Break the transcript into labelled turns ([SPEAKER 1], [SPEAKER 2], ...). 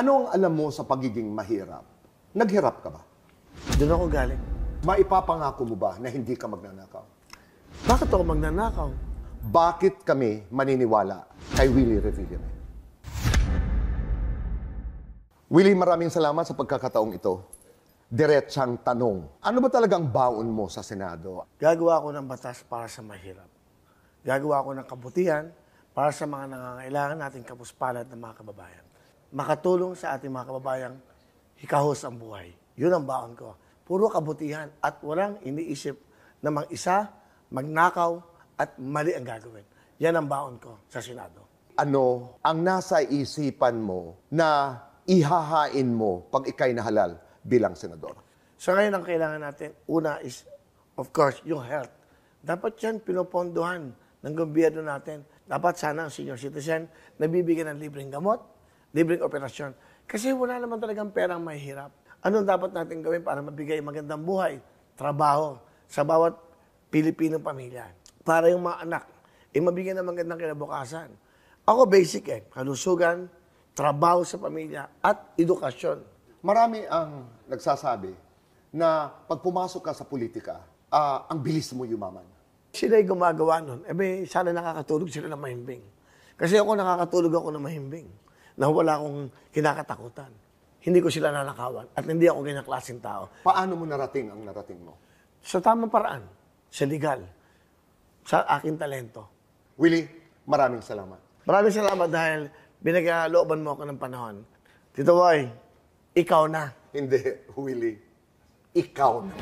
[SPEAKER 1] Ano ang alam mo sa pagiging mahirap? Naghirap ka ba?
[SPEAKER 2] Doon ako galing.
[SPEAKER 1] Maipapangako mo ba na hindi ka magnanakaw?
[SPEAKER 2] Bakit ako magnanakaw?
[SPEAKER 1] Bakit kami maniniwala kay Willie Revillame? Willie, maraming salamat sa pagkakataong ito. Diretsang tanong, ano ba talagang baon mo sa Senado?
[SPEAKER 2] Gagawa ko ng batas para sa mahirap. Gagawa ko ng kabutihan para sa mga nangangailangan nating kapuspalad ng mga kababayan. Makatulong sa ating mga kababayang hikahos ang buhay. Yun ang baon ko. Puro kabutihan at walang iniisip na mag-isa, magnakaw at mali ang gagawin. Yan ang baon ko sa Senado.
[SPEAKER 1] Ano ang nasa isipan mo na ihahain mo pag ikay nahalal bilang senador?
[SPEAKER 2] So ngayon ang kailangan natin, una is, of course, yung health. Dapat yan pinopondohan ng gobyerno natin. Dapat sana ang senior citizen nabibigyan ng libreng gamot, libreng operasyon. Kasi wala naman talagang perang mahihirap. Anong dapat natin gawin para mabigay magandang buhay, trabaho sa bawat Pilipinong pamilya? Para yung mga anak, mabigyan ng magandang kinabukasan. Ako basic kalusugan, trabaho sa pamilya, at edukasyon.
[SPEAKER 1] Marami ang nagsasabi na pag pumasok ka sa politika, ang bilis mo yumaman.
[SPEAKER 2] Sila'y gumagawa nun. Sana nakakatulog sila ng mahimbing. Kasi ako nakakatulog ako ng mahimbing. Na wala akong kinakatakutan. Hindi ko sila nanakawan. At hindi ako ganyang klaseng tao.
[SPEAKER 1] Paano mo narating ang narating mo?
[SPEAKER 2] Sa tamang paraan. Sa legal. Sa aking talento.
[SPEAKER 1] Willie, maraming salamat.
[SPEAKER 2] Maraming salamat dahil binagalooban mo ako ng panahon. Tito Boy, ikaw na.
[SPEAKER 1] Hindi, Willie. Ikaw na.